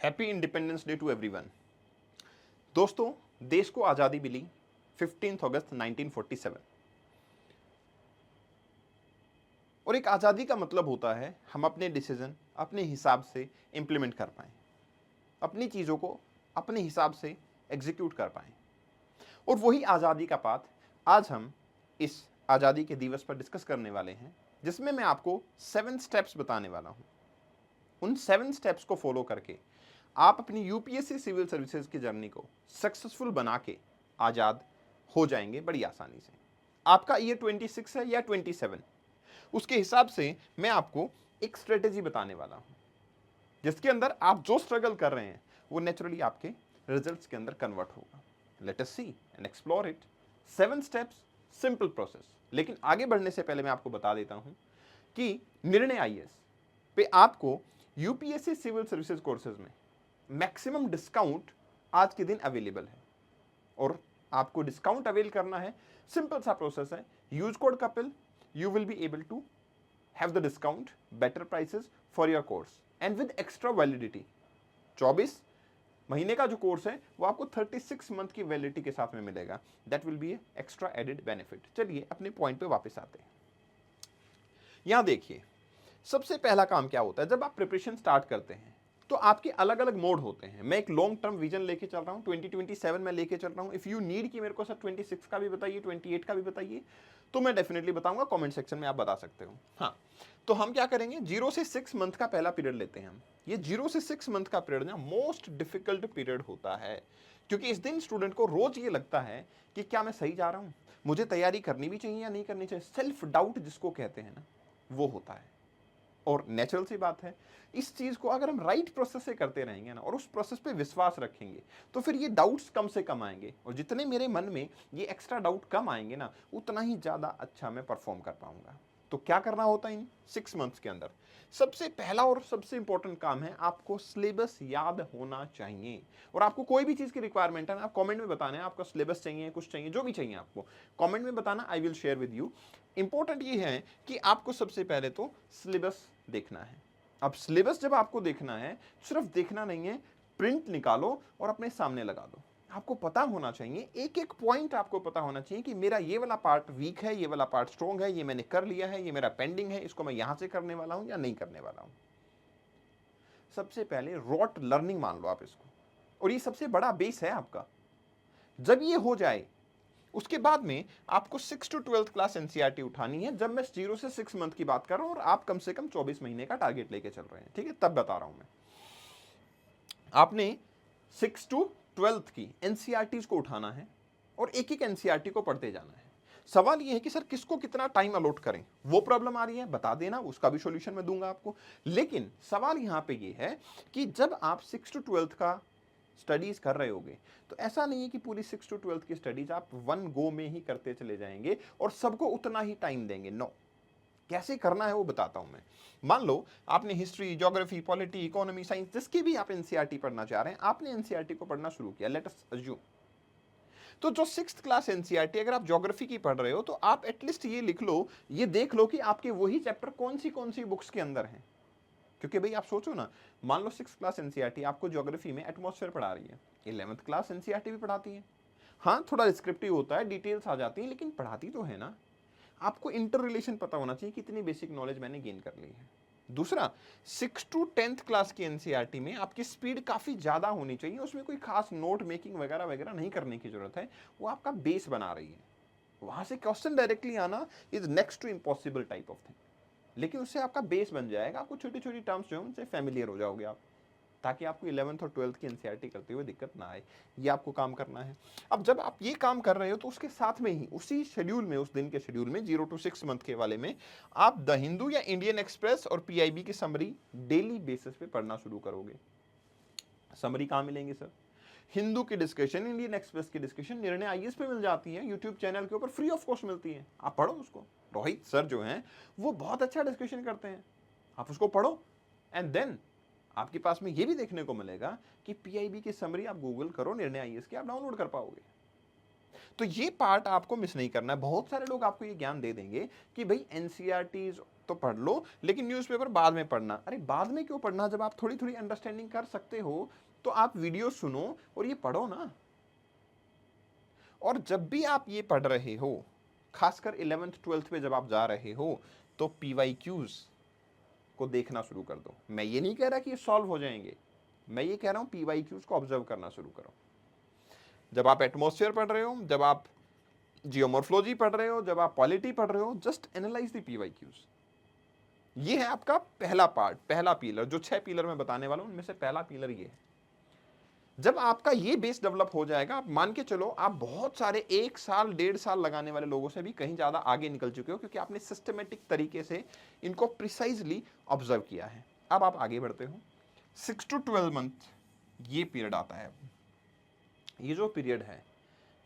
Happy independence day to everyone. दोस्तों, देश को आज़ादी मिली 15 अगस्त 1947 और एक आज़ादी का मतलब होता है हम अपने डिसीजन अपने हिसाब से इंप्लीमेंट कर पाएं, अपनी चीज़ों को अपने हिसाब से एग्जीक्यूट कर पाएं। और वही आज़ादी का पाठ आज हम इस आज़ादी के दिवस पर डिस्कस करने वाले हैं, जिसमें मैं आपको 7 स्टेप्स बताने वाला हूं। उन 7 स्टेप्स को फॉलो करके आप अपनी यूपीएससी सिविल सर्विसेज की जर्नी को सक्सेसफुल बना के आज़ाद हो जाएंगे बड़ी आसानी से। आपका ईयर 26 है या 27, उसके हिसाब से मैं आपको एक स्ट्रेटेजी बताने वाला हूं, जिसके अंदर आप जो स्ट्रगल कर रहे हैं वो नेचुरली आपके रिजल्ट्स के अंदर कन्वर्ट होगा। Let us see and explore it. 7 steps, simple process. लेकिन आगे बढ़ने से पहले मैं आपको बता देता हूं कि निर्णय आईएएस पे आपको यूपीएससी सिविल सर्विसेज कोर्सेज में मैक्सिमम डिस्काउंट आज के दिन अवेलेबल है। और आपको डिस्काउंट अवेल करना है, सिंपल सा प्रोसेस है। Use code Kapil, you will be able to have the discount, better prices for your course and with extra validity. 24 महीने का जो कोर्स है वो आपको 36 मंथ की वैलिडिटी के साथ में मिलेगा। That will be extra added benefit. चलिए अपने पॉइंट पे वापस आते हैं। यहां देखिए, सबसे पहला काम क्या होता है जब आप प्रिपरेशन स्टार्ट करते हैं तो आपके अलग अलग मोड होते हैं। मैं एक लॉन्ग टर्म विजन लेके चल रहा हूं, 2027 में लेके चल रहा हूं। इफ यू नीड कि मेरे को सर 26 का भी बताइए, 28 का भी बताइए, तो मैं डेफिनेटली बताऊंगा। कमेंट सेक्शन में आप बता सकते हो। हाँ, तो हम क्या करेंगे, 0 से 6 मंथ का पहला पीरियड लेते हैं हम। ये 0 से 6 मंथ का पीरियड ना मोस्ट डिफिकल्ट पीरियड होता है, क्योंकि इस दिन स्टूडेंट को रोज ये लगता है कि क्या मैं सही जा रहा हूं, मुझे तैयारी करनी भी चाहिए या नहीं करनी चाहिए। सेल्फ डाउट जिसको कहते हैं ना, वो होता है। और नेचुरल सी बात है, इस चीज को अगर हम राइट प्रोसेस से करते रहेंगे ना और उस प्रोसेस पे विश्वास रखेंगे तो फिर ये डाउट्स कम से कम आएंगे। और जितने मेरे मन में ये एक्स्ट्रा डाउट कम आएंगे ना, उतना ही ज्यादा अच्छा मैं परफॉर्म कर पाऊंगा। तो क्या करना होता है इन 6 मंथ्स के अंदर? सबसे पहला और सबसे इंपॉर्टेंट काम है, आपको सिलेबस याद होना चाहिए। और आपको कोई भी चीज की रिक्वायरमेंट है ना, आप कमेंट में बताना है। आपका सिलेबस चाहिए, कुछ चाहिए, जो भी चाहिए आपको कमेंट में बताना, I will share with you. Important ये है कि आपको सबसे पहले तो सिलेबस देखना है। अब सिलेबस जब आपको देखना है, सिर्फ देखना नहीं है, प्रिंट निकालो और अपने सामने लगा दो। आपको पता होना चाहिए, एक एक पॉइंट आपको पता होना चाहिए कि मेरा ये वाला पार्ट वीक है, ये वाला पार्ट स्ट्रॉन्ग है, ये मैंने कर लिया है, ये मेरा पेंडिंग है, इसको मैं यहां से करने वाला हूं या नहीं करने वाला हूं। सबसे पहले रॉट लर्निंग मान लो आप इसको, और ये सबसे बड़ा बेस है आपका। जब ये हो जाए उसके बाद में आपको 6 to 12th क्लास एनसीईआरटी उठानी है। जब मैं 0 से 6 मंथ की बात कर रहा हूं और आप कम से कम 24 महीने का टारगेट लेके चल रहे हैं, ठीक है, तब बता रहा हूं मैं। आपने 6 to 12th की एनसीईआरटीज को उठाना है और एक एक एनसीईआरटी को पढ़ते जाना है। सवाल यह है कि सर किसको कितना टाइम अलॉट करें, वो प्रॉब्लम आ रही है, बता देना, उसका भी सॉल्यूशन मैं दूंगा आपको। लेकिन सवाल यहां पे ये है कि जब आप 6 to 12th का स्टडीज कर रहे होगे तो ऐसा नहीं है कि पूरी 6 to 12th की स्टडीज आप वन गो में ही करते चले जाएंगे और सबको उतना ही टाइम देंगे। नो, कैसे करना है वो बताता हूं मैं। मान लो आपने history, geography, polity, economy, science, जिसकी भी आप एनसीईआरटी पढ़ना चाह रहे हैं, आपने एनसीईआरटी को पढ़ना शुरू किया, लेट अस अज्यूम। तो जो 6th क्लास एनसीईआरटी, अगर आप ज्योग्राफी की पढ़ रहे हो तो आप एटलीस्ट ये लिख लो, ये देख लो कि आपके वही चैप्टर कौन सी बुक्स के अंदर हैं। क्योंकि भाई आप सोचो ना, मान लो 6th क्लास एनसीईआरटी आपको ज्योग्राफी में एटमॉस्फेयर पढ़ा रही है, 11th क्लास एनसीईआरटी भी पढ़ाती है। हाँ, थोड़ा डिस्क्रिप्टिव होता है, डिटेल्स आ जाती हैं, लेकिन पढ़ाती तो है ना। आपको इंटर रिलेशन पता होना चाहिए, कितनी बेसिक नॉलेज मैंने गेन कर ली है। दूसरा, 6 to 10th क्लास की एनसीईआरटी में आपकी स्पीड काफी ज्यादा होनी चाहिए, उसमें कोई खास नोट मेकिंग वगैरह वगैरह नहीं करने की जरूरत है, वो आपका बेस बना रही है। वहां से क्वेश्चन डायरेक्टली आना is next to impossible type of thing, लेकिन उससे आपका बेस बन जाएगा। आपको छोटी छोटी टर्म्स जो है उनसे फैमिलियर हो जाओगे आप, ताकि आपको 11th और 12th की एनसीईआरटी करते हुए दिक्कत ना आए। ये आपको काम करना है। अब जब आप ये काम कर रहे हो तो उसके साथ में ही उसी शेड्यूल में, उस दिन के शेड्यूल में 0 to 6 मंथ के वाले में आप द हिंदू या इंडियन एक्सप्रेस और पीआईबी की समरी डेली बेसिस पे पढ़ना शुरू करोगे। समरी कहाँ मिलेंगे सर? हिंदू की डिस्कशन, इंडियन एक्सप्रेस की डिस्कशन निर्णय आईएएस पे मिल जाती है, यूट्यूब चैनल के ऊपर फ्री ऑफ कॉस्ट मिलती है, आप पढ़ो उसको। रोहित सर जो हैं वो बहुत अच्छा डिस्कशन करते हैं, आप उसको पढ़ो। एंड देन आपके पास में ये भी देखने को मिलेगा कि पीआईबी की समरी आप गूगल करो, निर्णय आईएएस की, आप डाउनलोड कर पाओगे। तो ये पार्ट आपको मिस नहीं करना है। बहुत सारे लोग आपको ये ज्ञान दे देंगे कि भाई एनसीईआरटीज तो पढ़ लो, लेकिन न्यूज़पेपर बाद में पढ़ना। अरे बाद में क्यों पढ़ना, जब आप थोड़ी थोड़ी अंडरस्टैंडिंग कर सकते हो तो आप वीडियो सुनो और ये पढ़ो ना। और जब भी आप ये पढ़ रहे हो, खासकर 11th 12th पे जब आप जा रहे हो, तो PYQs को देखना शुरू कर दो। मैं ये नहीं कह रहा कि ये सॉल्व हो जाएंगे, मैं ये कह रहा हूं PYQs को ऑब्जर्व करना शुरू करो। जब आप एटमॉस्फेयर पढ़ रहे हो, जब आप जियोमॉर्फोलॉजी पढ़ रहे हो, जब आप पॉलिटी पढ़ रहे हो, जस्ट एनालाइज द PYQs। ये है आपका पहला पार्ट, पहला पिलर। जो 6 पिलर मैं बताने वाला हूं उनमें से पहला पिलर ये है। जब आपका ये बेस डेवलप हो जाएगा, आप मान के चलो आप बहुत सारे 1 साल 1.5 साल लगाने वाले लोगों से भी कहीं ज्यादा आगे निकल चुके हो, क्योंकि आपने सिस्टमेटिक तरीके से इनको प्रिसाइजली ऑब्जर्व किया है। अब आप आगे बढ़ते हो, 6 to 12 मंथ ये पीरियड आता है। ये जो पीरियड है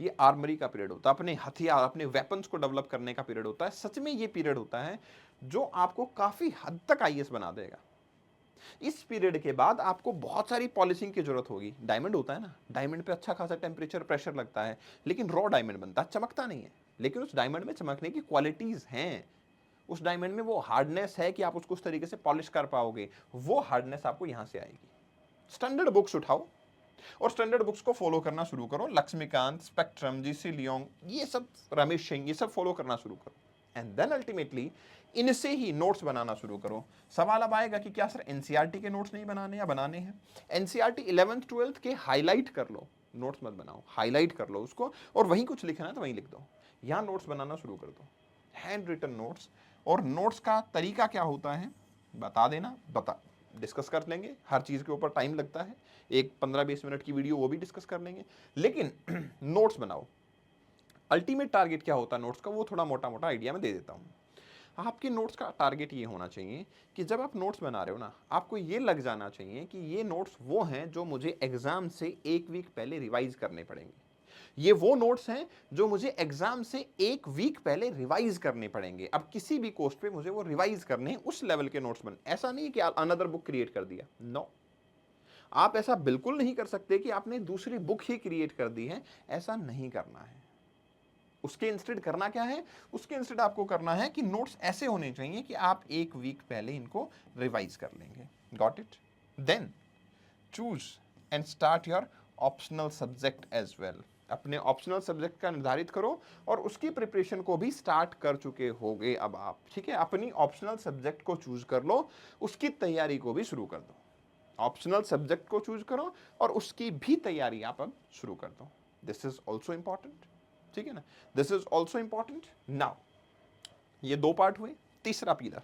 ये आर्मरी का पीरियड होता है, अपने हथियार, अपने वेपन्स को डेवलप करने का पीरियड होता है। सच में ये पीरियड होता है जो आपको काफी हद तक IAS बना देगा। इस पीरियड के बाद आपको बहुत सारी पॉलिशिंग की जरूरत होगी। डायमंड होता है ना, डायमंड पे अच्छा खासा टेम्परेचर प्रेशर लगता है, लेकिन रॉ डायमंड बनता है, चमकता नहीं है। लेकिन उस डायमंड में चमकने की क्वालिटीज हैं, उस डायमंड में वो हार्डनेस है कि आप उसको उस तरीके से पॉलिश कर पाओगे। वो हार्डनेस आपको यहां से आएगी। स्टैंडर्ड बुक्स उठाओ और स्टैंडर्ड बुक्स को फॉलो करना शुरू करो। लक्ष्मीकांत, स्पेक्ट्रम, जीसी लियोंग, ये सब, रमेश सिंह, ये सब फॉलो करना शुरू करो। एंड देन अल्टीमेटली इनसे ही नोट्स बनाना शुरू करो। सवाल अब आएगा कि क्या सर एनसीईआरटी के नोट्स नहीं बनाने या बनाने हैं? एनसीईआरटी 11th 12th के हाईलाइट कर लो, नोट्स मत बनाओ, हाईलाइट कर लो उसको, और वहीं कुछ लिखना है तो वहीं लिख दो। यहां नोट्स बनाना शुरू कर दो, हैंड रिटन नोट्स। और नोट्स का तरीका क्या होता है बता देना, डिस्कस कर लेंगे। हर चीज के ऊपर टाइम लगता है, एक 15-20 मिनट की वीडियो वो भी डिस्कस कर लेंगे, लेकिन नोट्स बनाओ। अल्टीमेट टारगेट क्या होता है नोट्स का, वो थोड़ा मोटा मोटा आइडिया में दे देता हूं। आपके नोट्स का टारगेट ये होना चाहिए कि जब आप नोट्स बना रहे हो ना, आपको ये लग जाना चाहिए कि ये नोट्स वो हैं जो मुझे एग्जाम से 1 वीक पहले रिवाइज करने पड़ेंगे। ये वो नोट्स हैं जो मुझे एग्जाम से 1 वीक पहले रिवाइज करने पड़ेंगे। अब किसी भी कोस्ट पे मुझे वो रिवाइज करने हैं, उस लेवल के नोट्स बन। ऐसा नहीं कि अनदर बुक क्रिएट कर दिया, नो। आप ऐसा बिल्कुल नहीं कर सकते कि आपने दूसरी बुक ही क्रिएट कर दी है, ऐसा नहीं करना है। उसके इंस्टेड करना क्या है, उसके इंस्टेड आपको करना है कि नोट्स ऐसे होने चाहिए कि आप 1 वीक पहले इनको रिवाइज कर लेंगे। Got it? Then choose and start your optional subject as well. अपने ऑप्शनल सब्जेक्ट का निर्धारित करो और उसकी प्रिपरेशन को भी स्टार्ट कर चुके होगे अब आप, ठीक है? अपनी ऑप्शनल सब्जेक्ट को चूज कर लो, उसकी तैयारी को भी शुरू कर दो। ऑप्शनल सब्जेक्ट को चूज करो और उसकी भी तैयारी आप अब शुरू कर दो। दिस इज ऑल्सो इंपॉर्टेंट, ठीक है ना? This is also important. Now ये 2 पार्ट हुए। तीसरा पिलर,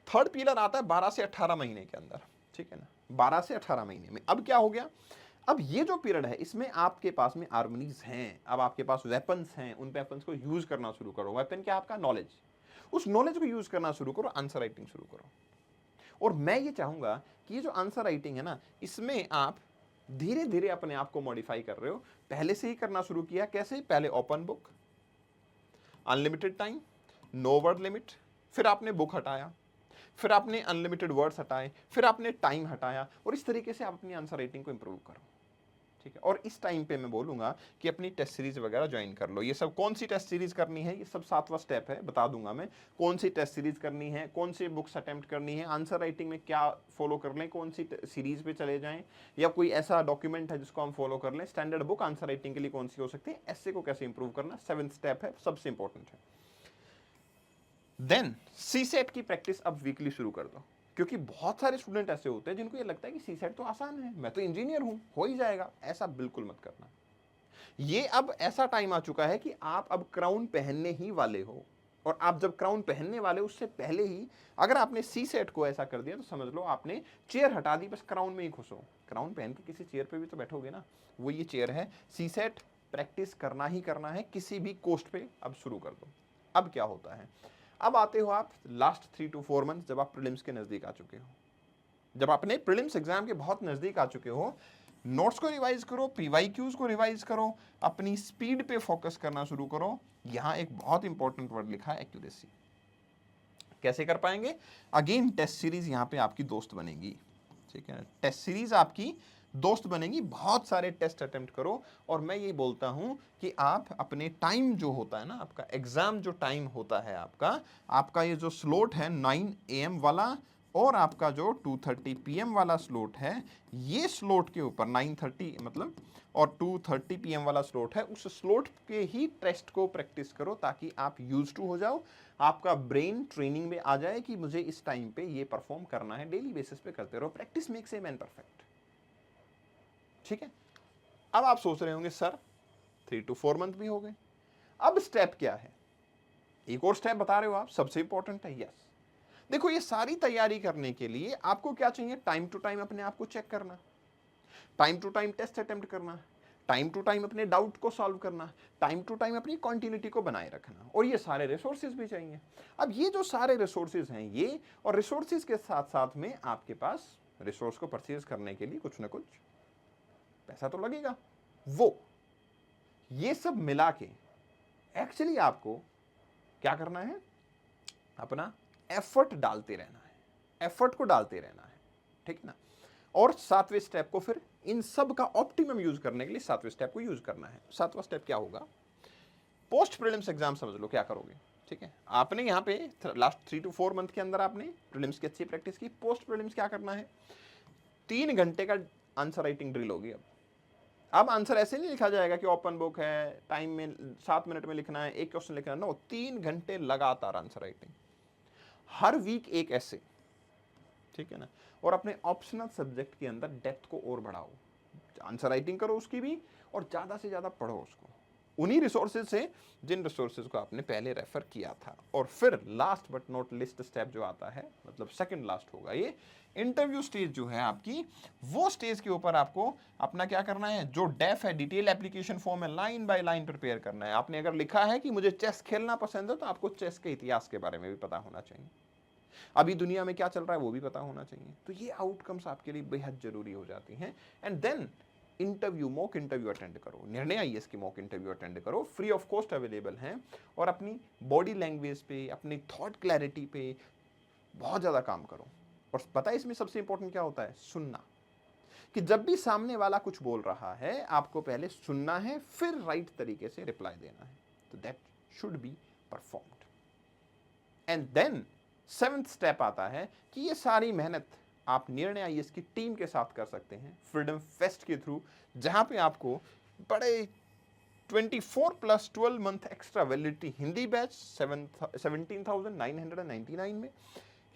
थर्ड पिलर आता है 12 से 18 महीने के अंदर, ठीक है ना? 12 से 18 महीने में अब क्या हो गया, अब ये जो पीरियड है इसमें आपके पास में आर्मनीज हैं, अब आपके पास वेपन्स हैं, उन वेपन्स को यूज करना शुरू करो। वेपन क्या? आपका नॉलेज। उस नॉलेज को यूज करना शुरू करो, आंसर राइटिंग शुरू करो। और मैं ये चाहूंगा कि ये जो आंसर राइटिंग है ना, इसमें आप धीरे धीरे अपने आप को मॉडिफाई कर रहे हो। पहले से ही करना शुरू किया, कैसे? पहले open book, unlimited time, no word limit, फिर आपने बुक हटाया, फिर आपने अनलिमिटेड वर्ड्स हटाए, फिर आपने टाइम हटाया, और इस तरीके से आप अपनी आंसर राइटिंग को इंप्रूव करो, ठीक है? और इस टाइम पे मैं बोलूंगा कि अपनी टेस्ट सीरीज वगैरह ज्वाइन कर लो। ये सब कौन सी टेस्ट सीरीज करनी है, ये सब 7वां स्टेप है, बता दूंगा मैं। कौन सी टेस्ट सीरीज करनी है, कौन सी बुक्स अटेम्प्ट करनी है, आंसर राइटिंग में क्या फॉलो कर लें, कौन सी सीरीज पे चले जाएं, या कोई ऐसा डॉक्यूमेंट है जिसको हम फॉलो कर लें। स्टैंडर्ड बुक आंसर राइटिंग के लिए कौन सी हो सकती है, ऐसे को कैसे इंप्रूव करना, 7th स्टेप है, सबसे इंपॉर्टेंट है। देन सीसेट की प्रैक्टिस अब वीकली शुरू कर दो, क्योंकि बहुत सारे स्टूडेंट ऐसे होते हैं जिनको ये लगता है कि सीसेट तो आसान है, मैं तो इंजीनियर हूं, हो ही जाएगा। ऐसा बिल्कुल मत करना। ये अब ऐसा टाइम आ चुका है कि आप अब क्राउन पहनने ही वाले हो, और आप जब क्राउन पहनने वाले उससे पहले ही अगर आपने सीसेट को ऐसा कर दिया तो समझ लो आपने चेयर हटा दी, बस क्राउन में ही खुश हो। क्राउन पहन के किसी चेयर पे भी तो बैठोगे ना, वो ये चेयर है। सीसेट प्रैक्टिस करना ही करना है, किसी भी कोस्ट पे अब शुरू कर दो। अब क्या होता है, अब आते हो आप लास्ट 3 to 4 मंथ, जब आप प्रीलिम्स के नजदीक आ चुके हो, जब अपने प्रीलिम्स एग्जाम के बहुत नजदीक आ चुके हो, नोट्स को रिवाइज करो, PYQs को रिवाइज करो, अपनी स्पीड पे फोकस करना शुरू करो। यहां एक बहुत इंपॉर्टेंट वर्ड लिखा है, एक्यूरेसी। कैसे कर पाएंगे? अगेन टेस्ट सीरीज यहां पे आपकी दोस्त बनेगी, ठीक है? टेस्ट सीरीज आपकी दोस्त बनेंगी, बहुत सारे टेस्ट अटेम्प्ट करो। और मैं ये बोलता हूं कि आप अपने टाइम जो होता है ना, आपका एग्जाम जो टाइम होता है, आपका ये जो स्लॉट है 9 AM वाला और आपका जो 2:30 PM वाला स्लॉट है, ये स्लॉट के ऊपर 9:30 मतलब और 2:30 PM वाला स्लॉट है, उस स्लॉट के ही टेस्ट को प्रैक्टिस करो ताकि आप यूज टू हो जाओ, आपका ब्रेन ट्रेनिंग में आ जाए कि मुझे इस टाइम पे ये परफॉर्म करना है। डेली बेसिस पे करते रहो, practice makes a man perfect. ठीक है। अब आप सोच रहे होंगे सर 3 to 4 मंथ भी हो गए, अब स्टेप क्या है? एक और स्टेप बता रहे हो आप, सबसे इंपॉर्टेंट है। यस, देखो ये सारी तैयारी करने के लिए आपको क्या चाहिए? टाइम टू टाइम अपने आप को चेक करना, time to time test attempt करना, टाइम टू टाइम अपने डाउट को सॉल्व करना, टाइम टू टाइम अपनी कॉन्टिन्यूटी को बनाए रखना, और ये सारे रिसोर्सेज भी चाहिए। अब ये जो सारे रिसोर्सेज हैं ये, और रिसोर्सेज के साथ साथ में आपके पास रिसोर्स को परचेज करने के लिए कुछ ना कुछ पैसा तो लगेगा। वो ये सब मिला के एक्चुअली आपको क्या करना है? अपना एफर्ट डालते रहना है, एफर्ट को डालते रहना है। ठीक है ना? और 7वें स्टेप को फिर इन सब का ऑप्टिमम यूज करने के लिए 7वें स्टेप को यूज करना है। 7वां स्टेप क्या होगा? पोस्ट प्रीलिम्स एग्जाम समझ लो क्या करोगे। ठीक है, आपने यहाँ पे लास्ट 3 to 4 मंथ के अंदर आपने प्रीलिम्स की अच्छी प्रैक्टिस की। पोस्ट प्रीलिम्स क्या करना है? 3 घंटे का आंसर राइटिंग ड्रिल होगी। अब आंसर ऐसे नहीं लिखा जाएगा कि ओपन बुक है, टाइम में 7 मिनट में लिखना है, एक क्वेश्चन लिखना है। नो, 3 घंटे लगातार आंसर राइटिंग, हर वीक एक ऐसे। ठीक है ना? और अपने ऑप्शनल सब्जेक्ट के अंदर डेप्थ को और बढ़ाओ, आंसर राइटिंग करो उसकी भी, और ज़्यादा से ज़्यादा पढ़ो उसको, उन्हीं रिसोर्सेज से जिन रिसोर्सेज को आपने पहले रेफर किया था। और फिर last but not list step जो आता है, मतलब सेकंड लास्ट होगा ये, इंटरव्यू स्टेज जो है आपकी, वो स्टेज के ऊपर आपको अपना क्या करना है? जो डेफ है, डिटेल एप्लीकेशन फॉर्म है, लाइन बाय लाइन प्रिपेयर करना है। आपने अगर लिखा है कि मुझे चेस खेलना पसंद है, तो आपको चेस के इतिहास के बारे में भी पता होना चाहिए, अभी दुनिया में क्या चल रहा है वो भी पता होना चाहिए। तो ये आउटकम्स आपके लिए बेहद जरूरी हो जाती हैं। And then interview, mock interview attend करो, निर्णय आईएएस की मॉक इंटरव्यू अटेंड करो, फ्री ऑफ कॉस्ट अवेलेबल हैं। और अपनी बॉडी लैंग्वेज पे, अपनी थॉट क्लैरिटी पे बहुत ज़्यादा काम करो। और पता है इसमें सबसे इंपॉर्टेंट क्या होता है? सुनना, कि जब भी सामने वाला कुछ बोल रहा है आपको पहले सुनना है, फिर राइट तरीके से रिप्लाई देना है। तो that should be performed. And then 7th step आता है कि ये सारी मेहनत आप निर्णय आईएएस की टीम के साथ कर सकते हैं फ्रीडम फेस्ट के थ्रू, जहां पे आपको बड़े 24+12 month extra validity Hindi batch 17,999 में,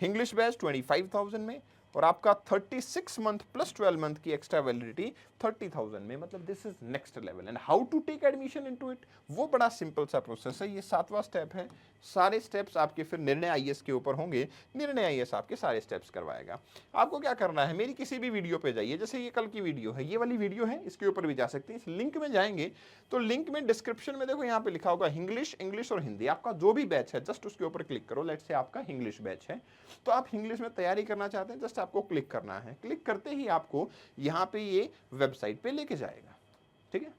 इंग्लिश बैच 25,000 में, और आपका 36 मंथ प्लस 12 मंथ की एक्स्ट्रा वैलिडिटी 30,000 में। मतलब this is next level. And how to take admission into it, वो बड़ा सिंपल सा प्रोसेस है। ये 7वां स्टेप है। सारे स्टेप्स आपके फिर निर्णय आईएएस के ऊपर होंगे, निर्णय आईएएस आपके सारे स्टेप्स करवाएगा। आपको क्या करना है? मेरी किसी भी वीडियो पे जाइए, जैसे ये कल की वीडियो है, ये वाली वीडियो है, इसके ऊपर भी जा सकते हैं। इस लिंक में जाएंगे तो लिंक में डिस्क्रिप्शन में देखो यहाँ पे लिखा होगा इंग्लिश और हिंदी, आपका जो भी बैच है जस्ट उसके ऊपर क्लिक करो। लेट्स से आपका इंग्लिश बैच है, तो आप इंग्लिश में तैयारी करना चाहते हैं, जस्ट आपको क्लिक करना है। क्लिक करते ही आपको यहाँ पे ये वेबसाइट पे लेके जाएगा। ठीक है,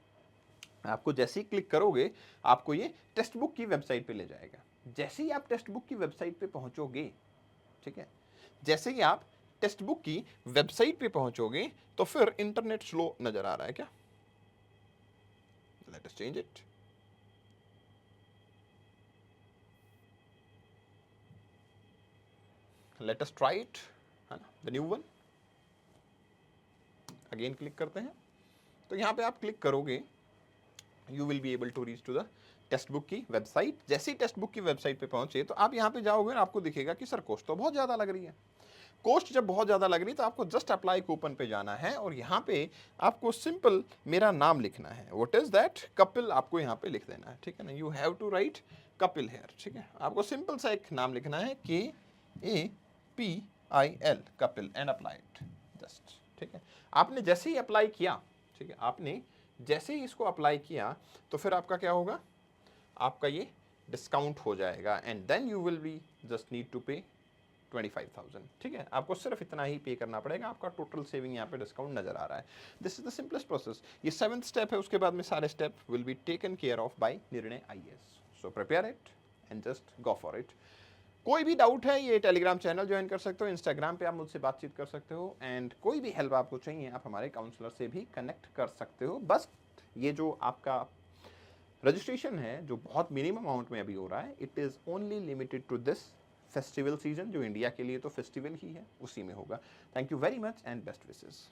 आपको जैसे ही क्लिक करोगे आपको ये टेक्स्ट बुक की वेबसाइट पे ले जाएगा। जैसे ही आप टेक्स्ट बुक की वेबसाइट पे पहुंचोगे, ठीक है, जैसे ही आप टेक्स्ट बुक की वेबसाइट पे पहुंचोगे तो फिर इंटरनेट स्लो नजर आ रहा है क्या? Let us change it. Let us try it, है ना, the new one. Again click करते हैं, तो यहाँ पे आप क्लिक करोगे, you will be able to reach to the text book की वेबसाइट। जैसे ही टेक्स्ट बुक की वेबसाइट पे पहुंचे तो आप यहाँ पे जाओगे और आपको दिखेगा कि सर कॉस्ट तो बहुत ज़्यादा लग रही है। कॉस्ट जब बहुत ज़्यादा लग रही तो आपको जस्ट अप्लाई कूपन पे जाना है, और यहाँ पे आपको सिंपल मेरा नाम लिखना है। What is that? कपिल, आपको यहाँ पे लिख देना है। ठीक है ना, you have to write Kapil here. ठीक है, आपको सिंपल सा एक नाम लिखना है, KAPIL, Kapil, and apply it just. ठीक है, आपने जैसे ही अप्लाई किया, ठीक है, आपने जैसे ही इसको अप्लाई किया तो फिर आपका क्या होगा? आपका ये डिस्काउंट हो जाएगा, and then you will be just need to pay 25,000। ठीक है, आपको सिर्फ इतना ही पे करना पड़ेगा, आपका टोटल सेविंग यहाँ पे डिस्काउंट नजर आ रहा है। This is the simplest process. ये 7th स्टेप है, उसके बाद में सारे step will be taken care of by Nirnay IAS. So prepare it and just go for it. कोई भी डाउट है ये टेलीग्राम चैनल ज्वाइन कर सकते हो, इंस्टाग्राम पे आप मुझसे बातचीत कर सकते हो, एंड कोई भी हेल्प आपको चाहिए आप हमारे काउंसलर से भी कनेक्ट कर सकते हो। बस ये जो आपका रजिस्ट्रेशन है जो बहुत मिनिमम अमाउंट में अभी हो रहा है, it is only limited to this festival season, जो इंडिया के लिए तो फेस्टिवल ही है, उसी में होगा। Thank you very much and best wishes.